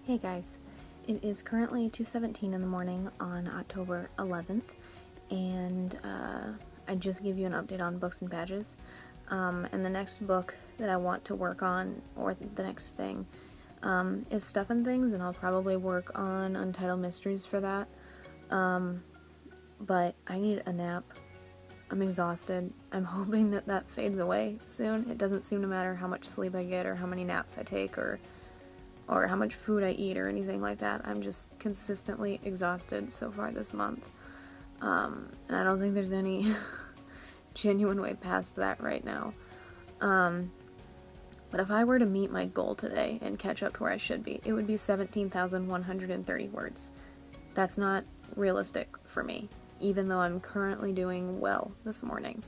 Hey guys, it is currently 2:17 in the morning on October 11th, and I just gave you an update on books and badges. And the next book that I want to work on, or the next thing, is Stuff and Things, and I'll probably work on Untitled Mysteries for that. But I need a nap. I'm exhausted. I'm hoping that that fades away soon. It doesn't seem to matter how much sleep I get or how many naps I take or how much food I eat or anything like that. I'm just consistently exhausted so far this month. And I don't think there's any genuine way past that right now. But if I were to meet my goal today and catch up to where I should be, it would be 17,130 words. That's not realistic for me, even though I'm currently doing well this morning.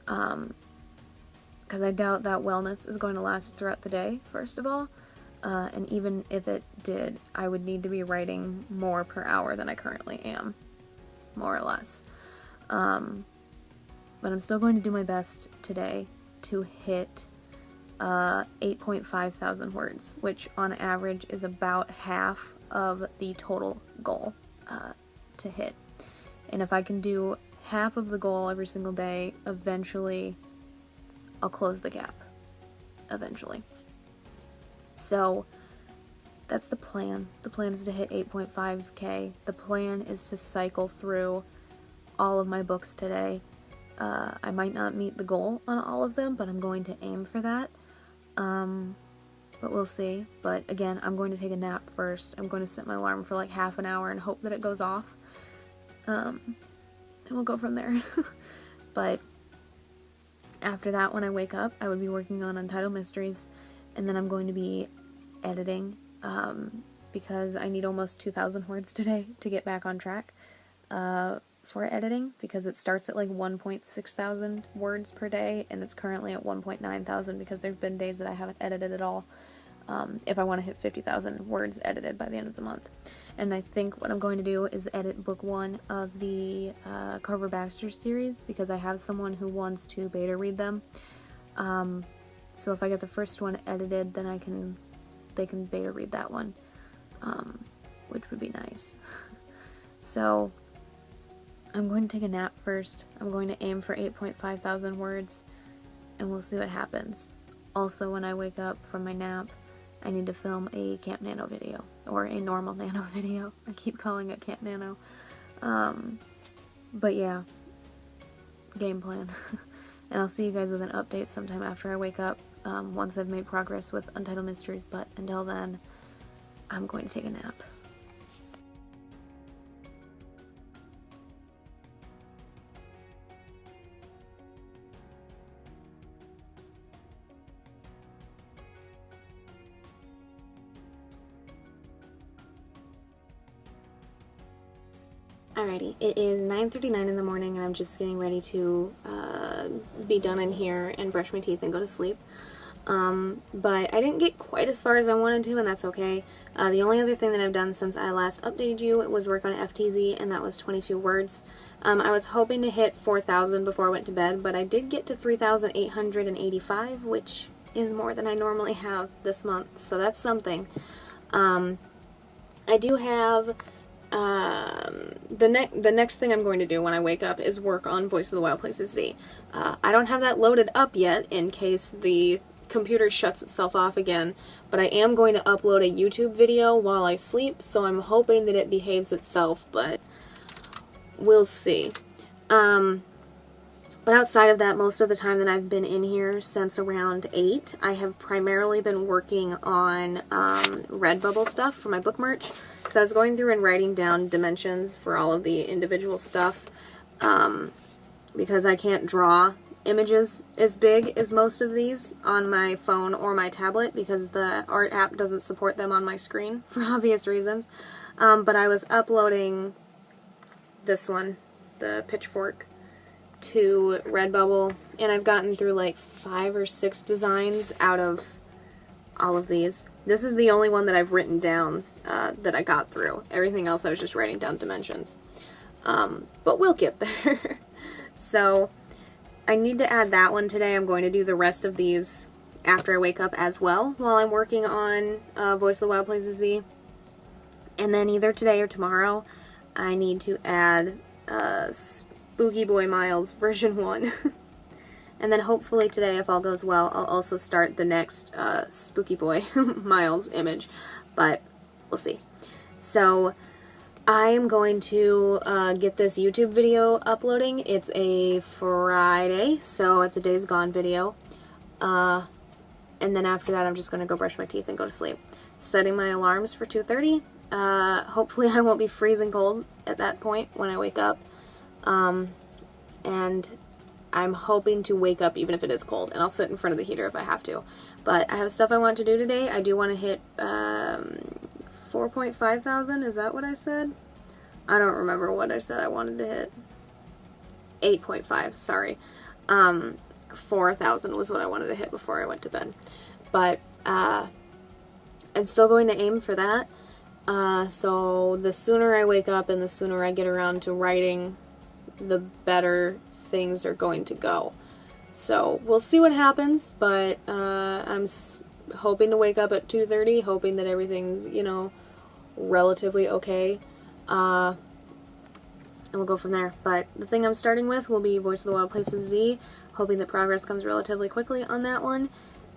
Because I doubt that wellness is going to last throughout the day, first of all. And even if it did, I would need to be writing more per hour than I currently am, more or less. But I'm still going to do my best today to hit 8.5 thousand words, which on average is about half of the total goal to hit. And if I can do half of the goal every single day, eventually I'll close the gap. Eventually. So that's the plan. The plan is to hit 8.5k. The plan is to cycle through all of my books today. I might not meet the goal on all of them, but I'm going to aim for that. But we'll see. But again, I'm going to take a nap first. I'm going to set my alarm for like half an hour and hope that it goes off. And we'll go from there. But after that, when I wake up, I would be working on Untitled Mysteries. And then I'm going to be editing, because I need almost 2,000 words today to get back on track for editing, because it starts at like 1.6 thousand words per day, and it's currently at 1.9 thousand because there have been days that I haven't edited at all, if I want to hit 50,000 words edited by the end of the month. And I think what I'm going to do is edit book 1 of the Carver Baxter series, because I have someone who wants to beta read them. So if I get the first one edited, then they can beta read that one, which would be nice. So I'm going to take a nap first. I'm going to aim for 8.5 thousand words, and we'll see what happens. Also, when I wake up from my nap, I need to film a Camp Nano video, or a normal Nano video. I keep calling it Camp Nano. But yeah, game plan. And I'll see you guys with an update sometime after I wake up, once I've made progress with Untitled Mysteries, but until then, I'm going to take a nap. Alrighty, it is 9:39 in the morning, and I'm just getting ready to be done in here and brush my teeth and go to sleep. But I didn't get quite as far as I wanted to, and that's okay. The only other thing that I've done since I last updated you was work on FTZ, and that was 22 words. I was hoping to hit 4,000 before I went to bed, but I did get to 3,885, which is more than I normally have this month, so that's something. I do have... the next thing I'm going to do when I wake up is work on Voice of the Wild Places Z. I don't have that loaded up yet in case the computer shuts itself off again, but I am going to upload a YouTube video while I sleep, so I'm hoping that it behaves itself, but we'll see. But outside of that, most of the time that I've been in here since around 8, I have primarily been working on Redbubble stuff for my book merch. So I was going through and writing down dimensions for all of the individual stuff, because I can't draw images as big as most of these on my phone or my tablet, because the art app doesn't support them on my screen for obvious reasons. But I was uploading this one, the Pitchfork, to Redbubble, and I've gotten through like 5 or 6 designs out of all of these. This is the only one that I've written down that I got through. Everything else I was just writing down dimensions. But we'll get there. So I need to add that one today. I'm going to do the rest of these after I wake up as well, while I'm working on Voice of the Wild Places Z. And then either today or tomorrow, I need to add Spooky Boy Miles version 1. And then hopefully today, if all goes well, I'll also start the next Spooky Boy Miles image. But we'll see. So I am going to get this YouTube video uploading. It's a Friday, so it's a Days Gone video. And then after that, I'm just going to go brush my teeth and go to sleep. Setting my alarms for 2:30. Hopefully I won't be freezing cold at that point when I wake up. And I'm hoping to wake up even if it is cold, and I'll sit in front of the heater if I have to. But I have stuff I want to do today. I do want to hit 4.5 thousand. Is that what I said? I don't remember what I said I wanted to hit. 8.5, sorry. 4,000 was what I wanted to hit before I went to bed. But I'm still going to aim for that. So the sooner I wake up and the sooner I get around to writing, the better things are going to go. So we'll see what happens, but I'm hoping to wake up at 2:30, hoping that everything's, you know, relatively okay. And we'll go from there. But the thing I'm starting with will be Voice of the Wild Places Z, hoping that progress comes relatively quickly on that one,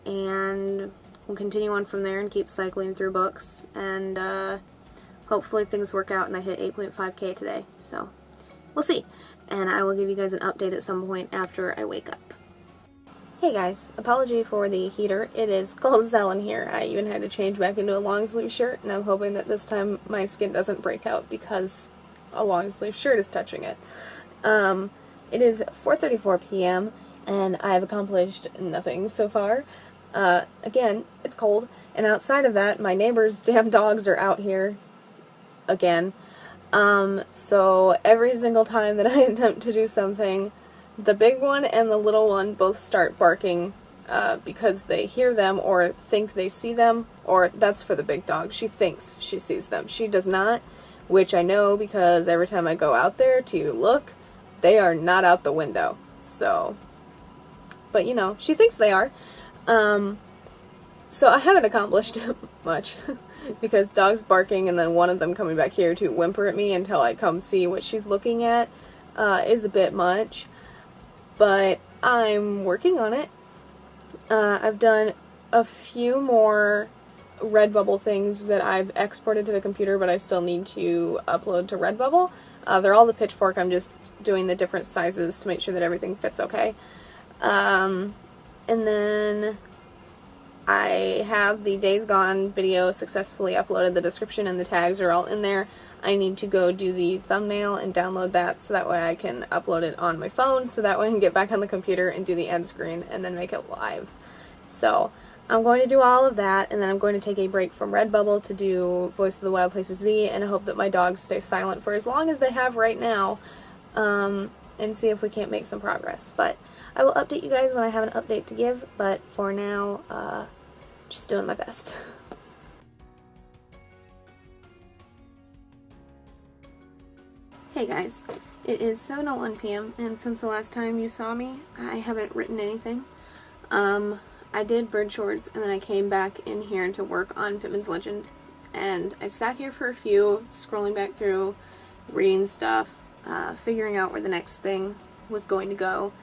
and we'll continue on from there and keep cycling through books, and hopefully things work out and I hit 8.5k today. So we'll see, and I will give you guys an update at some point after I wake up. Hey guys, apology for the heater. It is cold as hell in here. I even had to change back into a long sleeve shirt, and I'm hoping that this time my skin doesn't break out because a long sleeve shirt is touching it. It is 4:34 p.m. and I've accomplished nothing so far. Again, it's cold, and outside of that, my neighbor's damn dogs are out here again. So every single time that I attempt to do something, the big one and the little one both start barking because they hear them or think they see them, or that's for the big dog. She thinks she sees them. She does not, which I know because every time I go out there to look, they are not out the window. So, but you know, she thinks they are. So I haven't accomplished much because dogs barking and then one of them coming back here to whimper at me until I come see what she's looking at is a bit much, but I'm working on it. I've done a few more Redbubble things that I've exported to the computer, but I still need to upload to Redbubble. They're all the Pitchfork. I'm just doing the different sizes to make sure that everything fits okay. And then I have the Days Gone video successfully uploaded. The description and the tags are all in there. I need to go do the thumbnail and download that so that way I can upload it on my phone, so that way I can get back on the computer and do the end screen and then make it live. So I'm going to do all of that, and then I'm going to take a break from Redbubble to do Voice of the Wild Places Z, and hope that my dogs stay silent for as long as they have right now, and see if we can't make some progress. But I will update you guys when I have an update to give, but for now, just doing my best. Hey guys, it is 7:01 p.m. and since the last time you saw me, I haven't written anything. I did bird shorts, and then I came back in here to work on Pittman's Legend, and I sat here for a few, scrolling back through, reading stuff, figuring out where the next thing was going to go,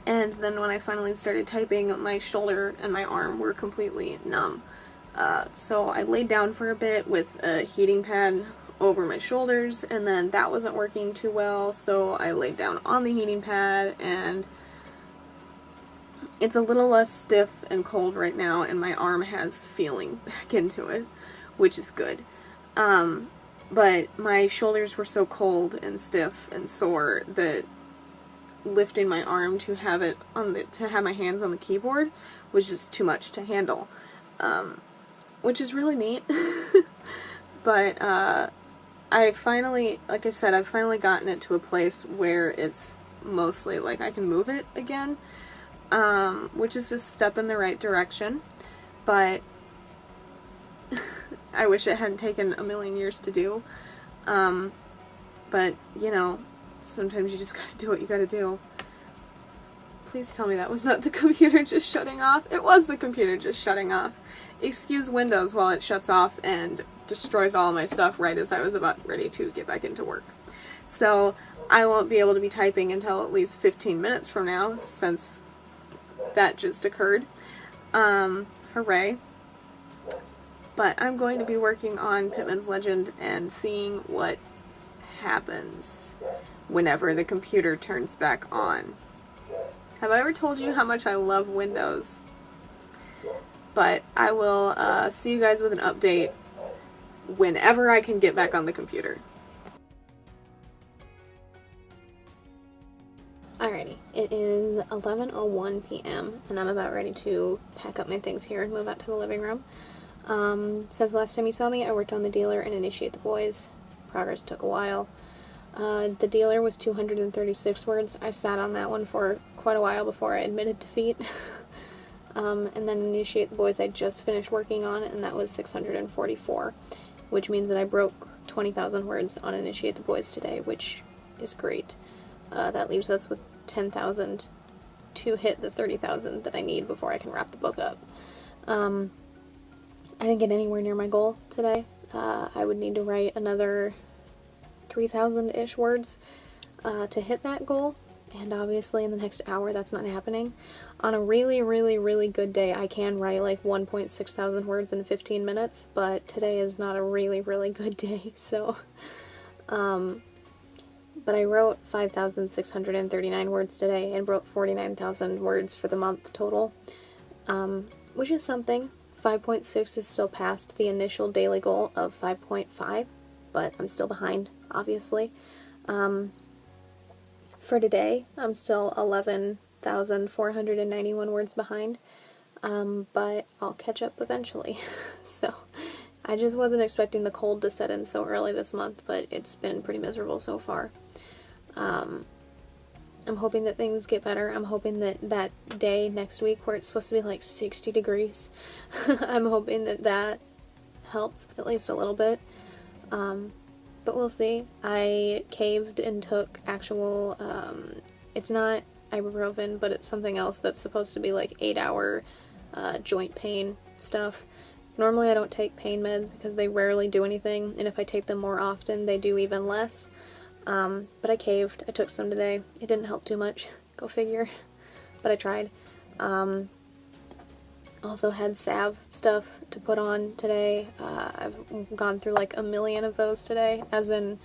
and then when I finally started typing, my shoulder and my arm were completely numb. So I laid down for a bit with a heating pad over my shoulders, and then that wasn't working too well, so I laid down on the heating pad, and it's a little less stiff and cold right now, and my arm has feeling back into it, which is good. But my shoulders were so cold and stiff and sore that lifting my arm to have it on to have my hands on the keyboard was just too much to handle, which is really neat. But I finally, like I said, I've finally gotten it to a place where it's mostly like I can move it again, which is just a step in the right direction. But I wish it hadn't taken a million years to do. But you know, sometimes you just gotta do what you gotta do. Please tell me that was not the computer just shutting off. It was the computer just shutting off. Excuse Windows while it shuts off and destroys all my stuff right as I was about ready to get back into work. So I won't be able to be typing until at least 15 minutes from now, since that just occurred. Hooray. But I'm going to be working on Pitman's Legend and seeing what happens whenever the computer turns back on. Have I ever told you how much I love Windows? But I will see you guys with an update whenever I can get back on the computer. Alrighty, it is 11:01 p.m. and I'm about ready to pack up my things here and move out to the living room. Since the last time you saw me, I worked on the dealer and Initiate the Boys. Progress took a while. The dealer was 236 words. I sat on that one for quite a while before I admitted defeat. And then Initiate the Boys I just finished working on, and that was 644, which means that I broke 20,000 words on Initiate the Boys today, which is great. That leaves us with 10,000 to hit the 30,000 that I need before I can wrap the book up. I didn't get anywhere near my goal today. I would need to write another 3,000-ish words to hit that goal, and obviously in the next hour that's not happening. On a really, really, really good day, I can write like 1.6 thousand words in 15 minutes, but today is not a really, really good day, so... But I wrote 5,639 words today and broke 49,000 words for the month total, which is something. 5.6 is still past the initial daily goal of 5.5, but I'm still behind, obviously. For today, I'm still 11,491 words behind, but I'll catch up eventually. So, I just wasn't expecting the cold to set in so early this month, but it's been pretty miserable so far. I'm hoping that things get better. I'm hoping that that day next week where it's supposed to be like 60 degrees, I'm hoping that that helps at least a little bit. But we'll see. I caved and took actual, it's not ibuprofen, but it's something else that's supposed to be like 8-hour joint pain stuff. Normally I don't take pain meds because they rarely do anything, and if I take them more often, they do even less. But I caved. I took some today. It didn't help too much. Go figure. But I tried. Also had salve stuff to put on today. I've gone through like 1 million of those today, as in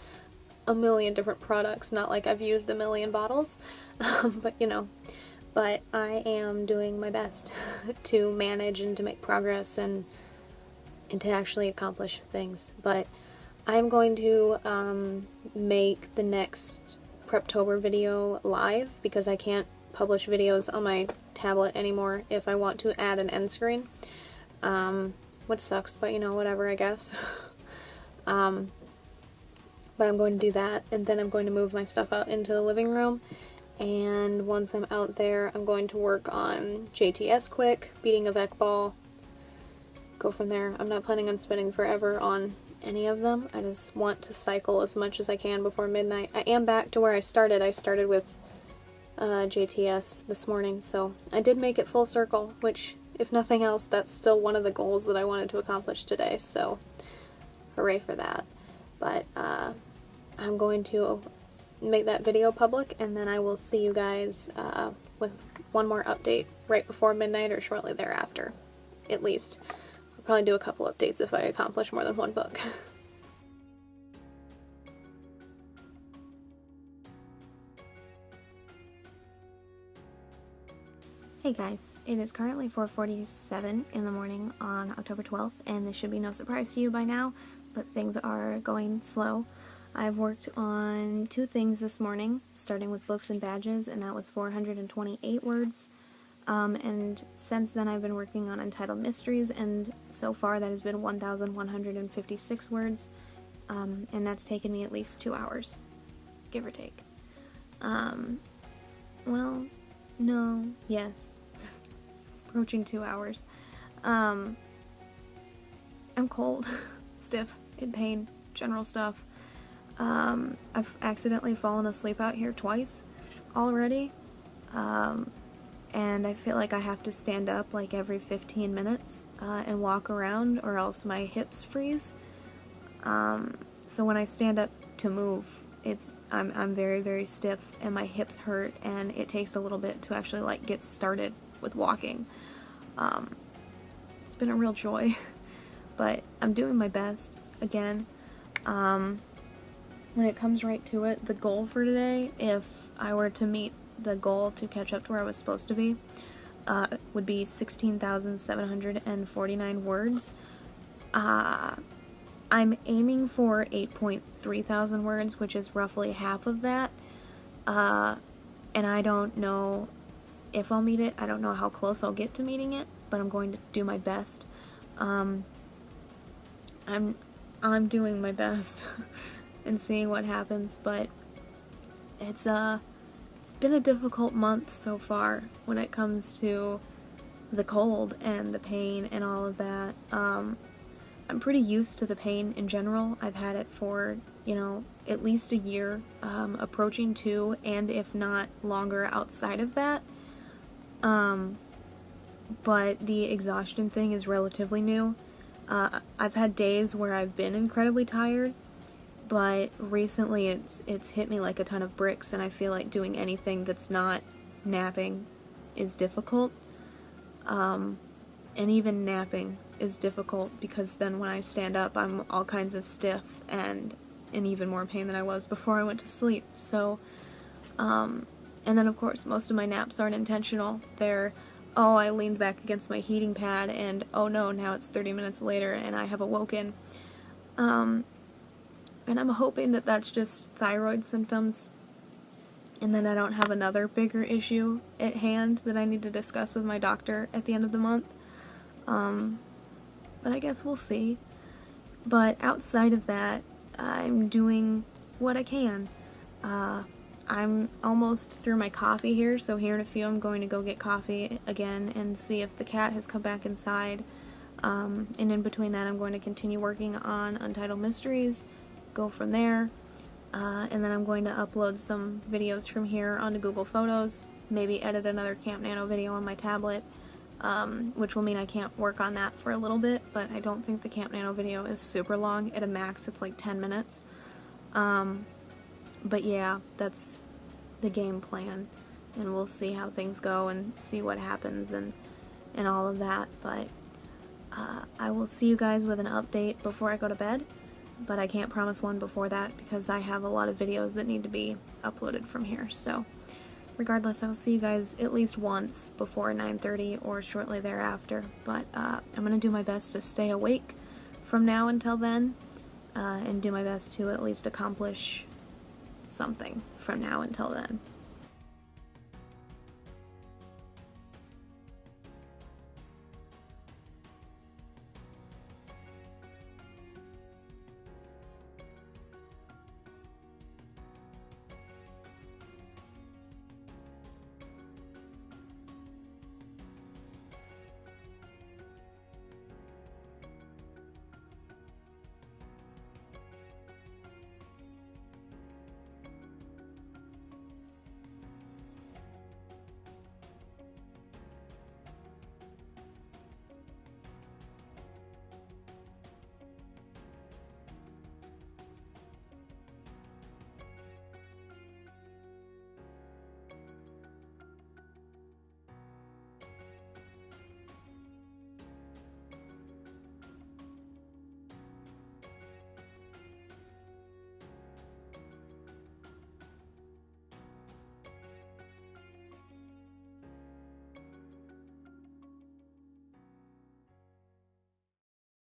1 million different products, not like I've used 1 million bottles, but you know. But I am doing my best to manage and to make progress and to actually accomplish things. But I'm going to make the next Preptober video live because I can't publish videos on my tablet anymore if I want to add an end screen, which sucks, but you know, whatever, I guess. But I'm going to do that, and then I'm going to move my stuff out into the living room, and once I'm out there, I'm going to work on JTS quick, beating a VEC ball, go from there. I'm not planning on spending forever on any of them. I just want to cycle as much as I can before midnight. I am back to where I started. I started with JTS this morning, so I did make it full circle, which, if nothing else, that's still one of the goals that I wanted to accomplish today, so hooray for that. But I'm going to make that video public, and then I will see you guys with one more update right before midnight or shortly thereafter, at least. I'll probably do a couple updates if I accomplish more than one book. Hey guys, it is currently 4:47 in the morning on October 12th, and this should be no surprise to you by now, but things are going slow. I've worked on 2 things this morning, starting with books and badges, and that was 428 words. And since then I've been working on Untitled Mysteries, and so far that has been 1,156 words, and that's taken me at least 2 hours, give or take. Well, no, yes, approaching 2 hours. I'm cold, stiff, in pain, general stuff. I've accidentally fallen asleep out here twice already. and I feel like I have to stand up like every 15 minutes and walk around, or else my hips freeze. So when I stand up to move, I'm very, very stiff, and my hips hurt, and it takes a little bit to actually like get started with walking. It's been a real joy, but I'm doing my best again. When it comes right to it, the goal for today, if I were to meet the goal to catch up to where I was supposed to be, would be 16,749 words. I'm aiming for 8.3 thousand words, which is roughly half of that. And I don't know if I'll meet it. I don't know how close I'll get to meeting it, but I'm going to do my best. I'm doing my best and seeing what happens, but it's been a difficult month so far when it comes to the cold and the pain and all of that. I'm pretty used to the pain in general. I've had it for, at least a year, approaching 2, and if not longer outside of that. But the exhaustion thing is relatively new. I've had days where I've been incredibly tired, but recently it's hit me like a ton of bricks, and I feel like doing anything that's not napping is difficult. And even napping is difficult, because then when I stand up, I'm all kinds of stiff and in even more pain than I was before I went to sleep. So, and then of course most of my naps aren't intentional. They're, oh, I leaned back against my heating pad, and oh no, now it's 30 minutes later and I have awoken. And I'm hoping that that's just thyroid symptoms, and then I don't have another bigger issue at hand that I need to discuss with my doctor at the end of the month. But I guess we'll see. But outside of that, I'm doing what I can. I'm almost through my coffee here, so here in a few I'm going to go get coffee again and see if the cat has come back inside. And in between that, I'm going to continue working on Untitled Mysteries, go from there, and then I'm going to upload some videos from here onto Google Photos, maybe edit another Camp Nano video on my tablet, which will mean I can't work on that for a little bit, but I don't think the Camp Nano video is super long. At a max, it's like 10 minutes. But yeah, that's the game plan, and we'll see how things go and see what happens and all of that. But I will see you guys with an update before I go to bed, but I can't promise one before that because I have a lot of videos that need to be uploaded from here. So regardless, I'll see you guys at least once before 9:30 or shortly thereafter. But I'm going to do my best to stay awake from now until then, and do my best to at least accomplish something from now until then.